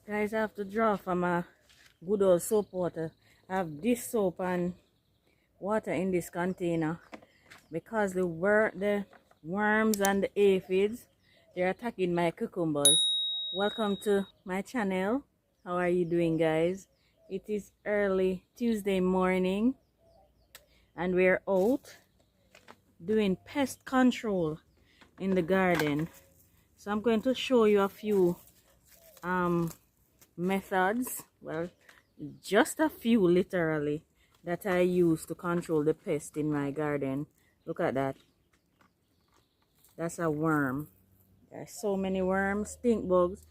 Guys, I have to draw from a good old soap water. I have this soap and water in this container because the worms and the aphids, they're attacking my cucumbers. Welcome to my channel. How are you doing, guys? It is early Tuesday morning and we're out doing pest control in the garden. So I'm going to show you a few methods, well, just a few literally, that I use to control the pest in my garden. Look at that. That's a worm. There's so many worms, stink bugs.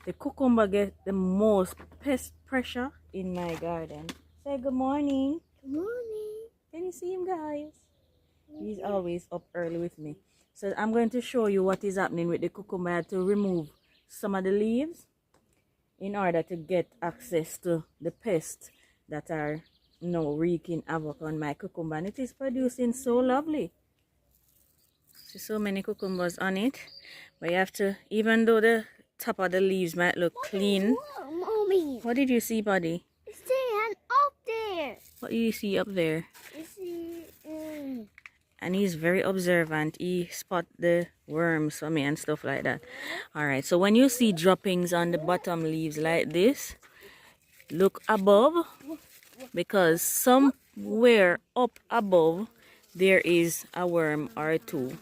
The cucumber get the most pest pressure in my garden. Say good morning. Good morning. Can you see him, guys? He's always up early with me. So I'm going to show you what is happening with the cucumber. I had to remove some of the leaves in order to get access to the pests that are now wreaking havoc on my cucumber, and it is producing so lovely. See so many cucumbers on it, but you have to, even though the top of the leaves might look clean. Mommy. What did you see, buddy? It's there and up there. What do you see up there? You see, And he's very observant. He spot the worms for me and stuff like that. All right, so when you see droppings on the bottom leaves like this, look above, because somewhere up above there is a worm or two.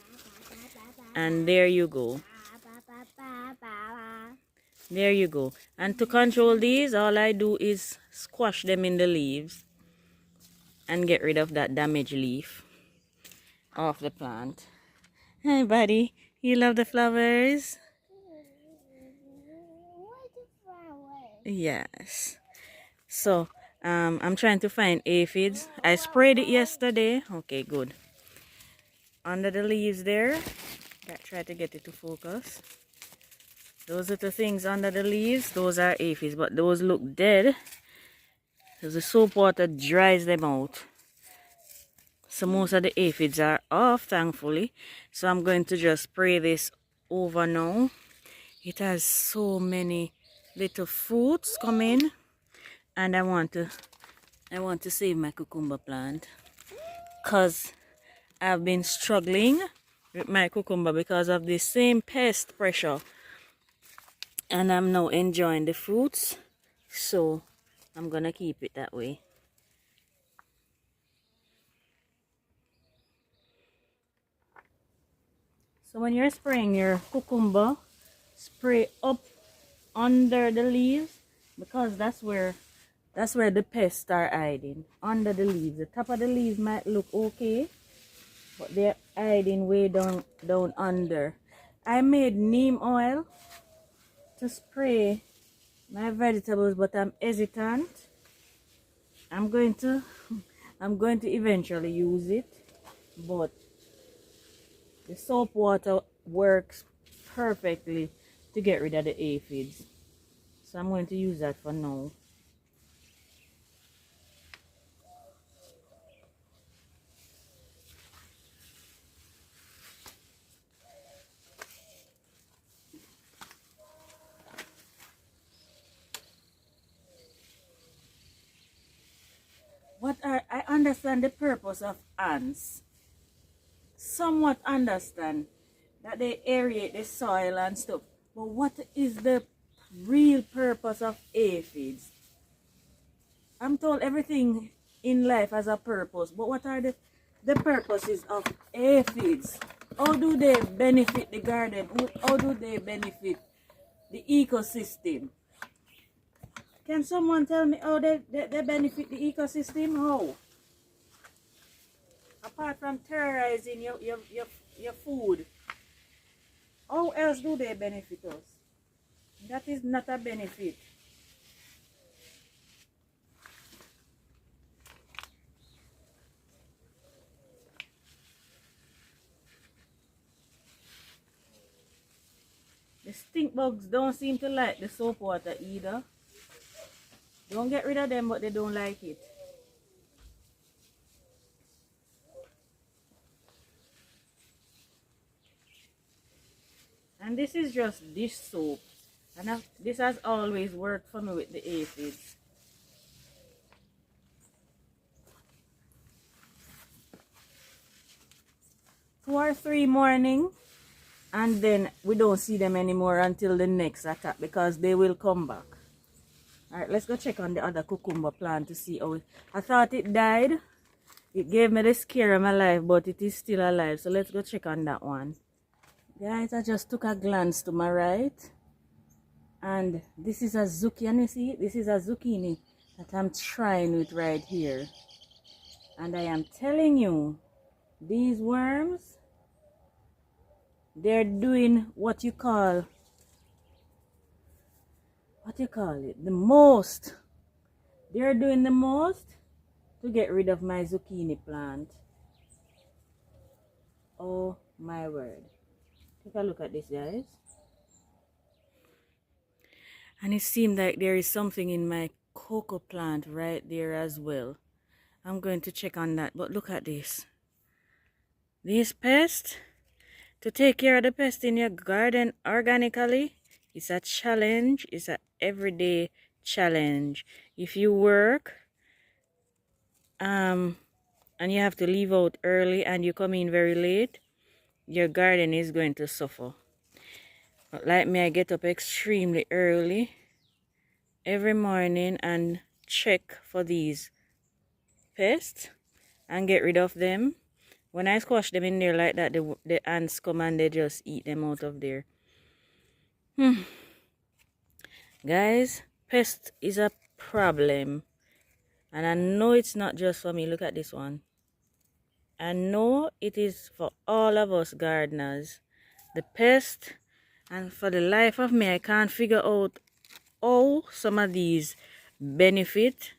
And there you go. There you go. And to control these, all I do is squash them in the leaves and get rid of that damaged leaf off the plant. Hi, buddy. You love the flowers? Yes. So, I'm trying to find aphids. I sprayed it yesterday. Okay, good. Under the leaves there. Try to get it to focus. Those are the things under the leaves. Those are aphids, but those look dead because the soap water dries them out. So most of the aphids are off, thankfully. So I'm going to just spray this over now. It has so many little fruits coming, and I want to save my cucumber plant because I've been struggling with my cucumber because of the same pest pressure, and I'm now enjoying the fruits, so I'm gonna keep it that way. So when you're spraying your cucumber, spray up under the leaves, because that's where the pests are hiding, under the leaves. The top of the leaves might look okay, but they're hiding way down under. I made neem oil to spray my vegetables, but I'm hesitant. I'm going to eventually use it, but the soap water works perfectly to get rid of the aphids. So I'm going to use that for now. I understand the purpose of ants. Somewhat understand that they aerate the soil and stuff. But what is the real purpose of aphids? I'm told everything in life has a purpose, but what are the purposes of aphids? How do they benefit the garden? How do they benefit the ecosystem? Can someone tell me how they benefit the ecosystem? How? Apart from terrorizing your food, how else do they benefit us? That is not a benefit. The stink bugs don't seem to like the soap water either. Don't get rid of them, but they don't like it. And this is just dish soap. And this has always worked for me with the aphids. 2 or 3 morning, and then we don't see them anymore until the next attack because they will come back. Alright, let's go check on the other cucumber plant to see how it. I thought it died. It gave me the scare of my life, but it is still alive. So let's go check on that one. Guys, I just took a glance to my right. And this is a zucchini, see? This is a zucchini that I'm trying with right here. And I am telling you, these worms, they're doing what you call it? The most. They're doing the most to get rid of my zucchini plant. Oh my word. Take a look at this, guys. And it seemed like there is something in my cocoa plant right there as well. I'm going to check on that. But look at this. These pests, to take care of the pest in your garden organically, it's a challenge. It's an everyday challenge. If you work and you have to leave out early and you come in very late, your garden is going to suffer. But like me, I get up extremely early every morning and check for these pests and get rid of them. When I squash them in there like that, the ants come and they just eat them out of there. Guys, pest is a problem. And I know it's not just for me. Look at this one. I know it is for all of us gardeners. The pest, and for the life of me, I can't figure out how some of these benefit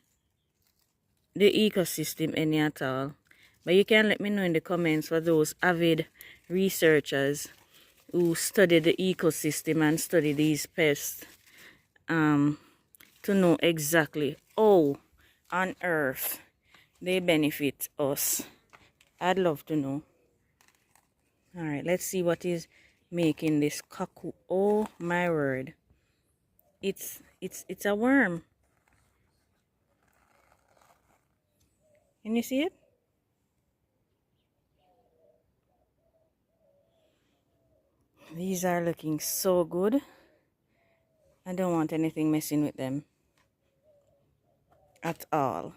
the ecosystem any at all. But you can let me know in the comments for those avid researchers who study the ecosystem and study these pests, to know exactly how on earth they benefit us. I'd love to know. Alright, let's see what is making this cuckoo. Oh my word. It's a worm. Can you see it? These are looking so good. I don't want anything messing with them at all.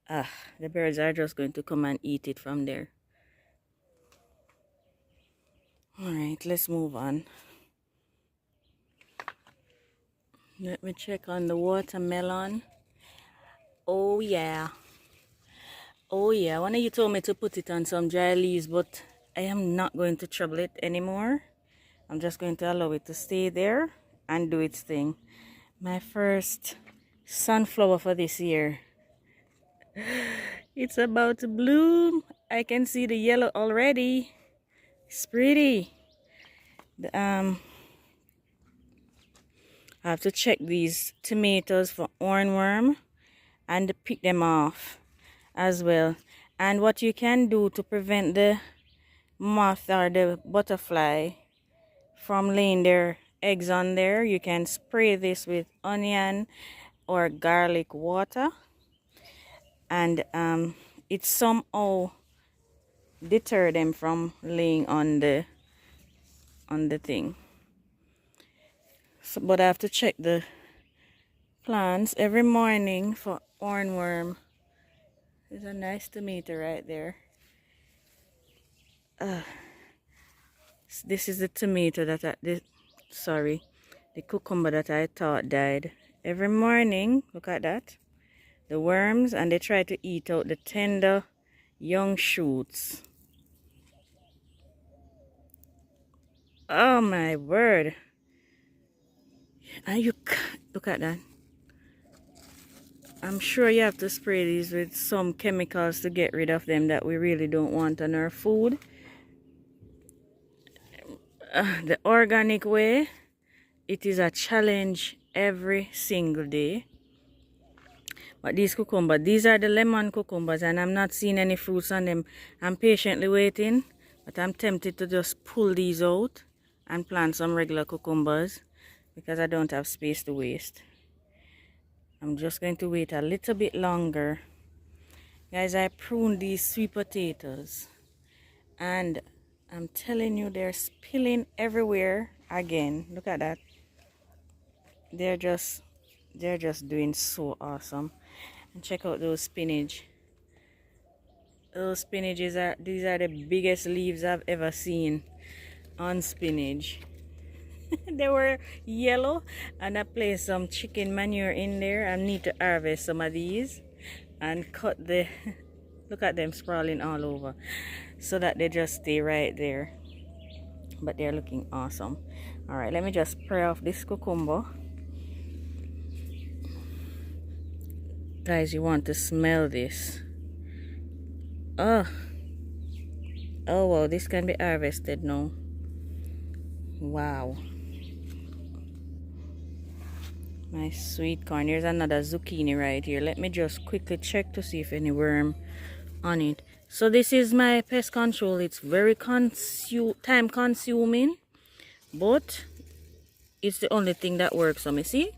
The birds are just going to come and eat it from there. Alright, let's move on. Let me check on the watermelon. Oh yeah. Oh yeah, one of you told me to put it on some dry leaves, but I am not going to trouble it anymore. I'm just going to allow it to stay there and do its thing. My first sunflower for this year. It's about to bloom. I can see the yellow already. It's pretty. I have to check these tomatoes for hornworm and pick them off as well. And what you can do to prevent the moth or the butterfly from laying their eggs on there, you can spray this with onion or garlic water, and it somehow deter them from laying on the thing. So, but I have to check the plants every morning for hornworm. There's a nice tomato right there. This is the tomato that the cucumber that I thought died. Every morning, look at that. The worms, and they try to eat out the tender young shoots. Oh my word. And you look at that. I'm sure you have to spray these with some chemicals to get rid of them that we really don't want on our food. The organic way, it is a challenge every single day. But these cucumbers, these are the lemon cucumbers, and I'm not seeing any fruits on them. I'm patiently waiting, But I'm tempted to just pull these out and plant some regular cucumbers because I don't have space to waste. I'm just going to wait a little bit longer. Guys, I pruned these sweet potatoes and I'm telling you, they're spilling everywhere again. Look at that. They're just doing so awesome. And check out those spinach. Those spinaches these are the biggest leaves I've ever seen on spinach. They were yellow, and I placed some chicken manure in there. I need to harvest some of these and cut the look at them sprawling all over so that they just stay right there. But they're looking awesome. All right, let me just spray off this cucumber. Guys, you want to smell this. Oh wow, this can be harvested now. Wow, my sweet corn. Here's another zucchini right here. Let me just quickly check to see if any worm on it. So this is my pest control. It's very time consuming, but it's the only thing that works. So me see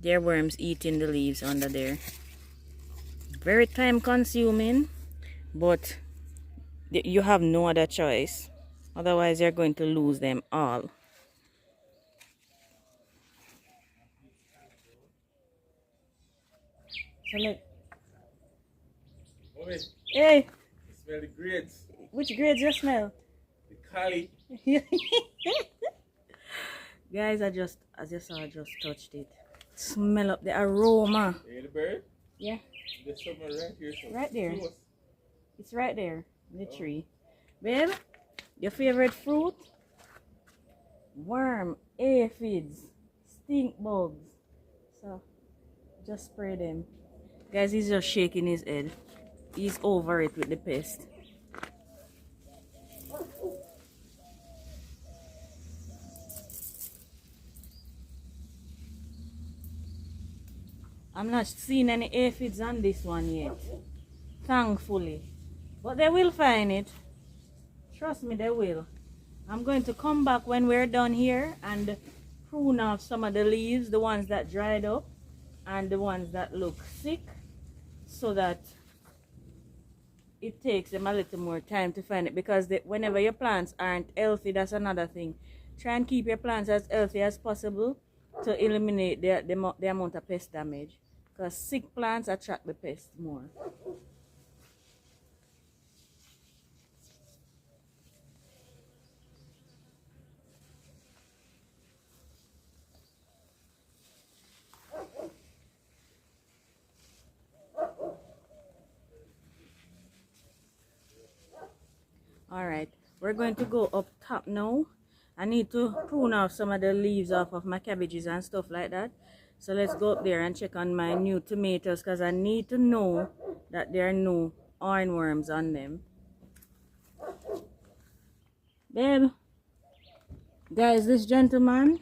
there are worms eating the leaves under there. Very time consuming, but you have no other choice, otherwise you're going to lose them all. So like, hey, Smell the grades. which grades you smell? The cali. Guys, I just touched it. Smell up the aroma. Hey, the bird? Yeah, There's somewhere right here. So right there. close. It's right there in the tree. Babe, your favorite fruit? Worm, aphids, stink bugs. So just spray them. Guys, he's just shaking his head. He's over it with the pest. I'm not seeing any aphids on this one yet, thankfully. But they will find it. Trust me, they will. I'm going to come back when we're done here and prune off some of the leaves, the ones that dried up and the ones that look sick, so that it takes them a little more time to find it, because whenever your plants aren't healthy, that's another thing. Try and keep your plants as healthy as possible to eliminate the amount of pest damage, because sick plants attract the pests more. Alright, we're going to go up top now. I need to prune off some of the leaves off of my cabbages and stuff like that. So let's go up there and check on my new tomatoes, because I need to know that there are no hornworms on them. Babe, guys, this gentleman,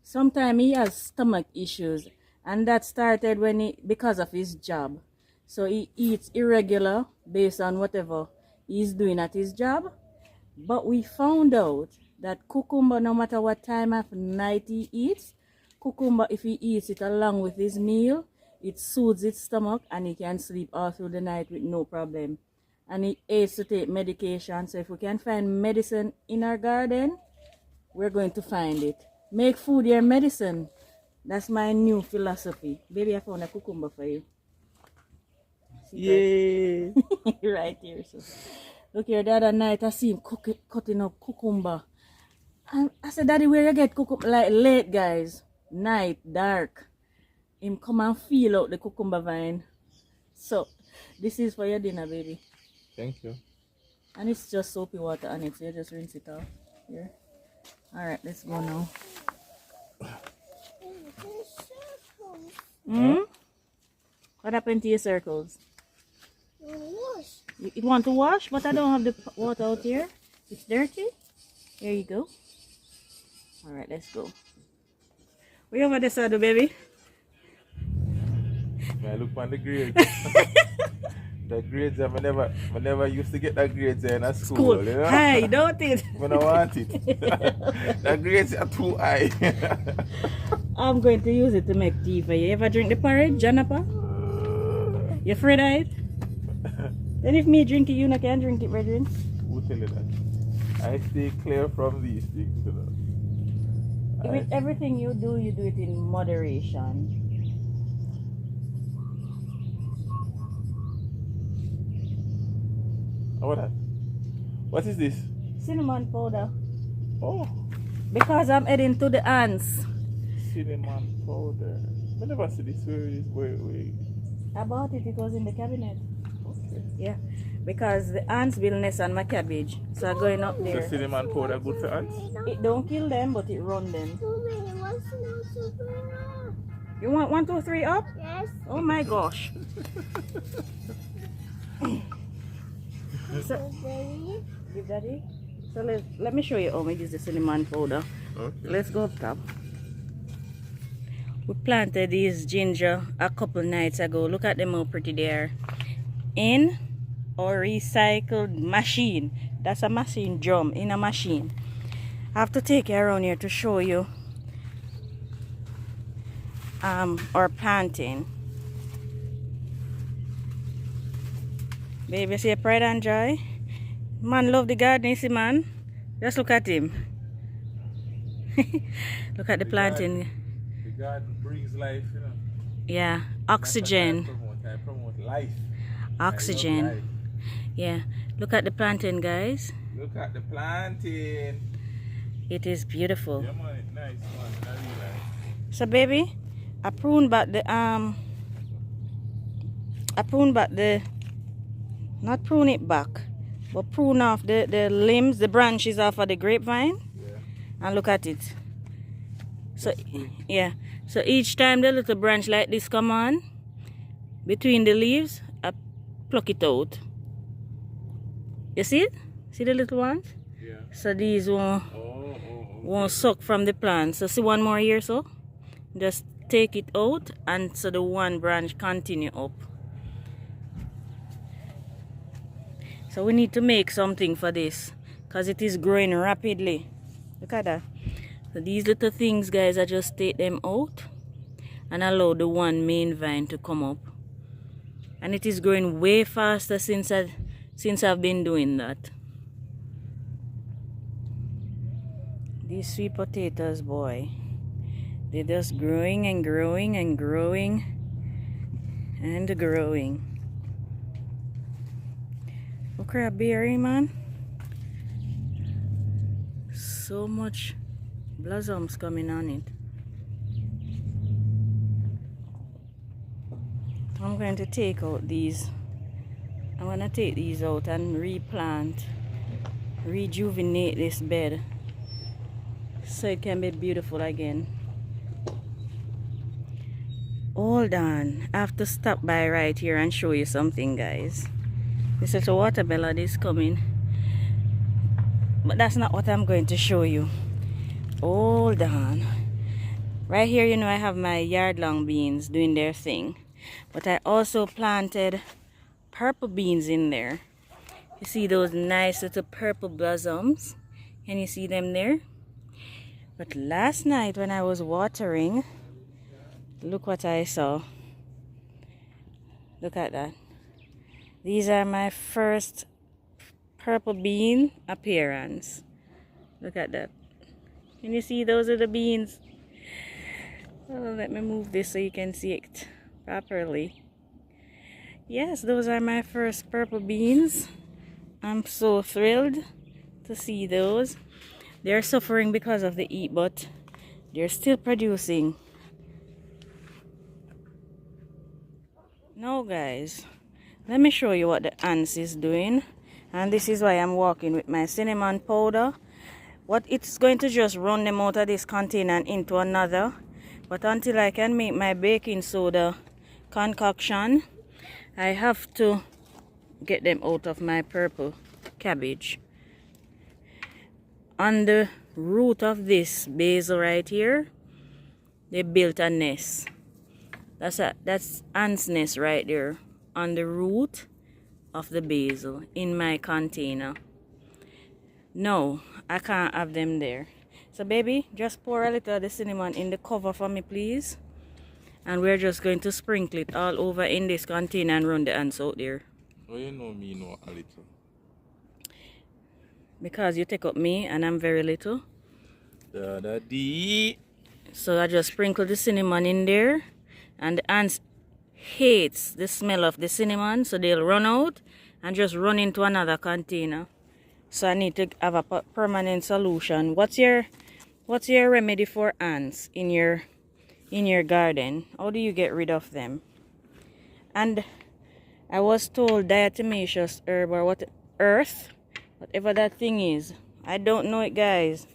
sometimes he has stomach issues, and that started because of his job. So he eats irregular based on whatever he's doing at his job. But we found out that cucumber, no matter what time of night he eats, cucumber, if he eats it along with his meal, it soothes his stomach and he can sleep all through the night with no problem. And he aids to take medication. So if we can find medicine in our garden, we're going to find it. Make food your medicine. That's my new philosophy. Baby, I found a cucumber for you. Yeah. Right here. So look here, the other night I see him cutting up cucumber. And I said, Daddy, where you get cucumber? Like late, guys. Night, dark. Him come and feel out the cucumber vine. So this is for your dinner, baby. Thank you. And it's just soapy water on it, so you just rinse it off. Here. Alright, let's go now. What happened to your circles? Wash. You want to wash? But I don't have the water out here. It's dirty. Here you go. Alright, let's go. We over this side, baby. I look on the grade. The grades, I never used to get the grades in a school, you know? Hi, don't it? When I want it. The grades are too high. I'm going to use it to make tea for you. Ever drink the porridge, Janapa? You afraid of it? Then if me drink it, you not can drink it, brethren. Who tell you that? I stay clear from these things, you know. With everything you do it in moderation. What is this? Cinnamon powder. Oh, Because I'm heading to the ants. cinnamon powder. I never see this. Where? I bought it, it was in the cabinet. Okay. Yeah. Because the ants build nest on my cabbage. So I'm going up So there. cinnamon powder good for ants? It don't kill them, but it run them. Mommy, what's not super? You want 1, 2, 3 up? Yes. Oh my gosh. So, Baby. give daddy. So let me show you how we use the cinnamon powder. Okay. Let's go up top. We planted these ginger a couple nights ago. Look at them how pretty they are. In our recycled machine. That's a machine drum in a machine. I have to take you around here to show you our planting. Baby, see pride and joy. Man love the garden, you see man. Just look at him. Look at the planting. The garden brings life, you know. Yeah, That's what oxygen. I promote life. Oxygen. I love life. Yeah, look at the planting, guys. Look at the planting. It is beautiful. Yeah, man, it's nice, man. I really like. So, baby, I prune back the not prune it back, but prune off the limbs, the branches off of the grapevine, Yeah. and look at it. So, That's good. yeah. So each time the little branch like this come on, between the leaves, I pluck it out. You see it? See the little ones? Yeah. So these Oh. won't suck from the plant. So see one more here, so just take it out, and so the one branch continue up. So we need to make something for this because it is growing rapidly. Look at that. So these little things, guys, I just take them out and allow the one main vine to come up. And it is growing way faster since I've been doing that. These sweet potatoes, boy, they're just growing and growing and growing and growing. Look at that berry, man. So much blossoms coming on it. I'm going to take out these. I'm going to take these out and replant, rejuvenate this bed so it can be beautiful again. Hold on, I have to stop by right here and show you something, guys. This little watermelon is coming, but that's not what I'm going to show you. Hold on. Right here, you know, I have my yard long beans doing their thing, but I also planted purple beans in there. You see those nice little purple blossoms? Can you see them there? But last night when I was watering, look what I saw. Look at that. These are my first purple bean appearance. Look at that. Can you see those are the beans? Oh, let me move this so you can see it properly. Yes, those are my first purple beans. I'm so thrilled to see those. They're suffering because of the heat, but they're still producing. Now, guys, let me show you what the ants is doing. And this is why I'm walking with my cinnamon powder. What it's going to just run them out of this container and into another. But until I can make my baking soda concoction, I have to get them out of my purple cabbage. On the root of this basil right here, they built a nest. That's ant's nest right there on the root of the basil in my container. No, I can't have them there. So baby, just pour a little of the cinnamon in the cover for me, please. And we're just going to sprinkle it all over in this container and run the ants out there. Oh, you know me, no, a little. Because you take up me and I'm very little. Da-da-dee. So I just sprinkle the cinnamon in there. And the ants hates the smell of the cinnamon, so they'll run out and just run into another container. So I need to have a permanent solution. What's your remedy for ants in your garden? How do you get rid of them? And I was told diatomaceous herb or whatever that thing is. I don't know it, guys.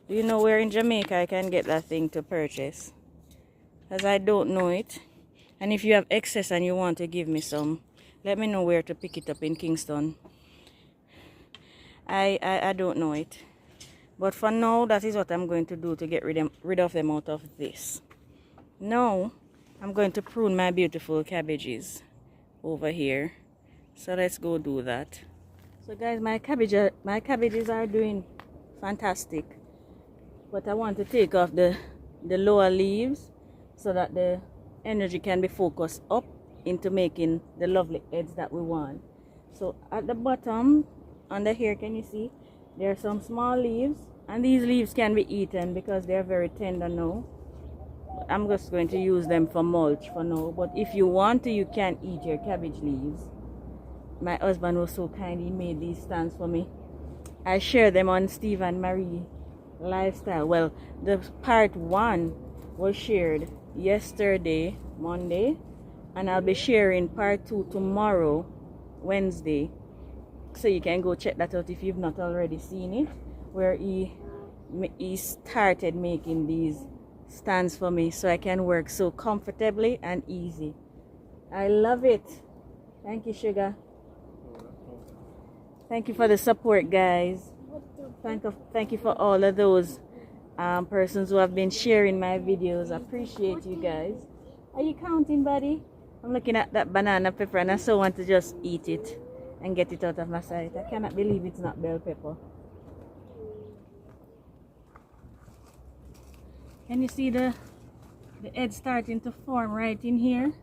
Do you know where in Jamaica I can get that thing to purchase? Because I don't know it. And if you have excess and you want to give me some, let me know where to pick it up in Kingston. I don't know it. But for now, that is what I'm going to do to get rid of them out of this. Now, I'm going to prune my beautiful cabbages over here. So let's go do that. So guys, my cabbages are doing fantastic. But I want to take off the lower leaves so that the energy can be focused up into making the lovely heads that we want. So at the bottom, under here, can you see? There are some small leaves. And these leaves can be eaten because they're very tender now. I'm just going to use them for mulch for now. But if you want to, you can eat your cabbage leaves. My husband was so kind, he made these stands for me. I share them on Steve and Marie Lifestyle. Well, the part 1 was shared yesterday, Monday. And I'll be sharing part 2 tomorrow, Wednesday. So you can go check that out if you've not already seen it. Where he started making these stands for me so I can work so comfortably and easy. I love it. Thank you, sugar. Thank you for the support, guys. Thank you for all of those persons who have been sharing my videos. I appreciate you guys. Are you counting, buddy? I'm looking at that banana pepper and I so want to just eat it and get it out of my sight. I cannot believe it's not bell pepper. Can you see the head starting to form right in here?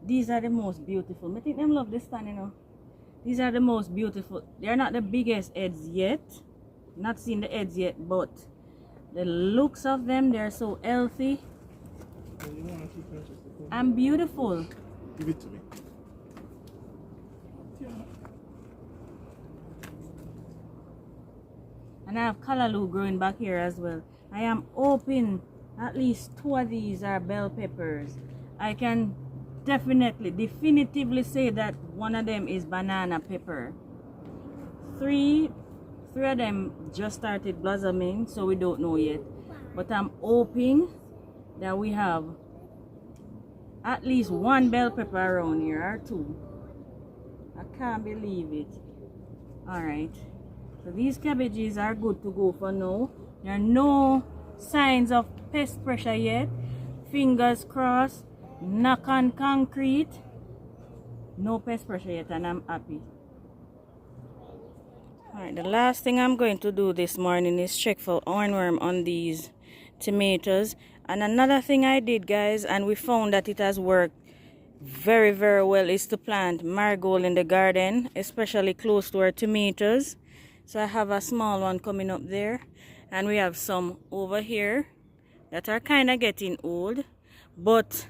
These are the most beautiful. I think them love this stand, you know. These are the most beautiful. They're not the biggest heads yet. Not seen the heads yet, but the looks of them, they're so healthy and beautiful. Give it to me. And I have callaloo growing back here as well. I am hoping at least 2 of these are bell peppers. I can definitively say that one of them is banana pepper. Three of them just started blossoming, so we don't know yet. But I'm hoping that we have at least 1 bell pepper around here, or 2. I can't believe it. Alright. So these cabbages are good to go for now. There are no signs of pest pressure yet. Fingers crossed. Knock on concrete. No pest pressure yet, and I'm happy. Alright, the last thing I'm going to do this morning is check for hornworm on these tomatoes. And another thing I did, guys, and we found that it has worked very, very well, is to plant marigold in the garden, especially close to our tomatoes. So I have a small one coming up there, and we have some over here that are kind of getting old, but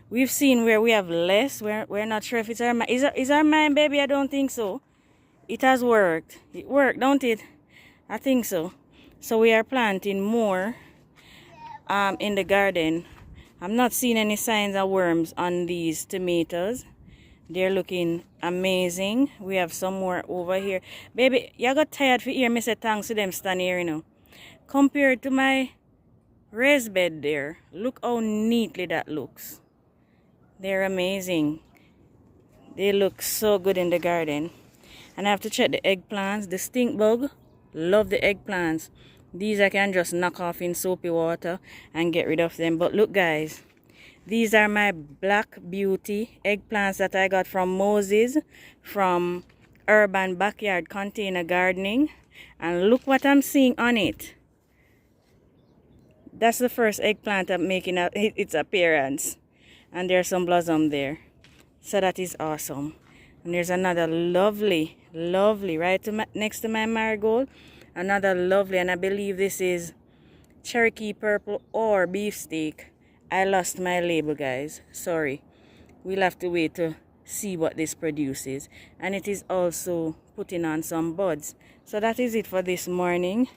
we've seen where we have less. We're not sure if it's our is our mine, baby. I don't think so. It has worked. It worked, don't it? I think so. So we are planting more in the garden. I'm not seeing any signs of worms on these tomatoes. They're looking amazing. We have some more over here. Baby, you got tired for hear me say thanks to them stand here, you know. Compared to my raised bed there, look how neatly that looks. They're amazing. They look so good in the garden. And I have to check the eggplants. The stink bug, love the eggplants. These I can just knock off in soapy water and get rid of them. But look, guys, These are my Black Beauty eggplants that I got from Moses from Urban Backyard Container Gardening. And look what I'm seeing on it. That's the first eggplant I'm making its appearance. And there's some blossom there. So that is awesome. And there's another lovely, lovely, right next to my marigold. Another lovely, and I believe this is Cherokee Purple or Beefsteak. I lost my label, guys. Sorry. We'll have to wait to see what this produces. And it is also putting on some buds. So that is it for this morning.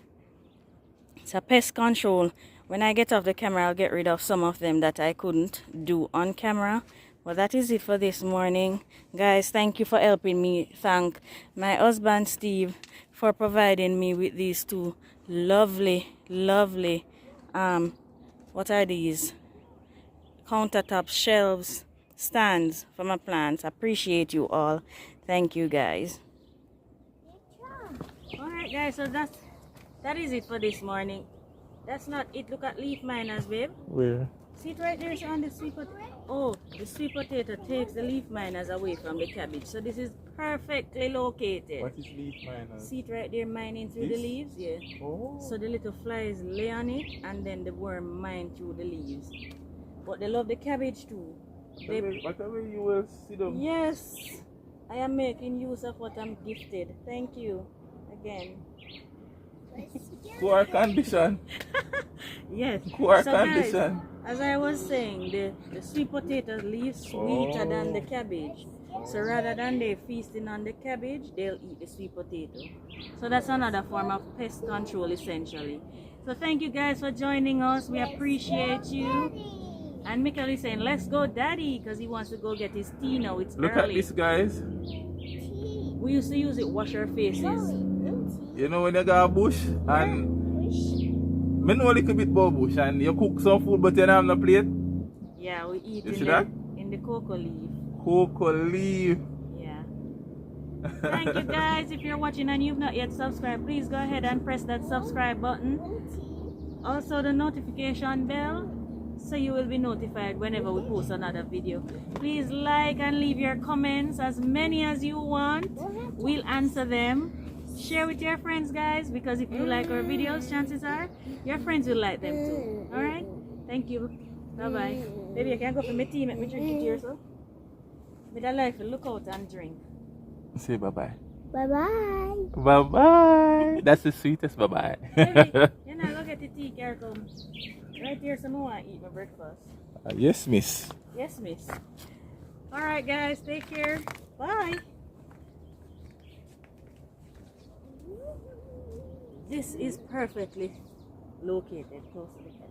It's a pest control. When I get off the camera, I'll get rid of some of them that I couldn't do on camera. Well, that is it for this morning. Guys, thank you for helping me. Thank my husband, Steve, for providing me with these two lovely, lovely, what are these? Countertop shelves, stands for my plants. Appreciate you all. Thank you, guys. Alright, guys, so that is it for this morning. That's not it. Look at leaf miners, babe. Where? See it right there, it's on the sweet potato. Oh, the sweet potato takes the leaf miners away from the cabbage. So this is perfectly located. What is leaf miners? See it right there mining through the leaves? Yeah. Oh. So the little flies lay on it and then the worm mine through the leaves. But they love the cabbage too. Whatever you will see them. Yes. I am making use of what I'm gifted. Thank you again. Poor condition. Yes. Poor so condition. Guys, as I was saying, the sweet potato leaves sweeter than the cabbage. So rather than they feasting on the cabbage, they'll eat the sweet potato. So that's another form of pest control essentially. So thank you guys for joining us. We appreciate you. And Michael is saying, let's go daddy, because he wants to go get his tea now. It's Look early. at this, guys. We used to use it wash our faces. You know when you got a bush and I know a little bit about bush and you cook some food but you don't have no plate. Yeah, we eat You see that? in the cocoa leaf. Cocoa leaf. Yeah. Thank you guys. If you're watching and you've not yet subscribed, please go ahead and press that subscribe button. Also the notification bell, so you will be notified whenever we post another video. Please like and leave your comments, as many as you want. We'll answer them. Share with your friends, guys, because if you like our videos, chances are your friends will like them too. Alright? Thank you. Bye bye. Baby, I can go for my tea, make me drink it yourself. With a life, look out and drink. Say bye bye. Bye bye. Bye bye. That's the sweetest bye bye. Baby, you know, go get the tea, care come. Right here, so I want to eat my breakfast. Yes, miss. Yes, miss. Alright, guys, take care. Bye. This is perfectly located close to the cat.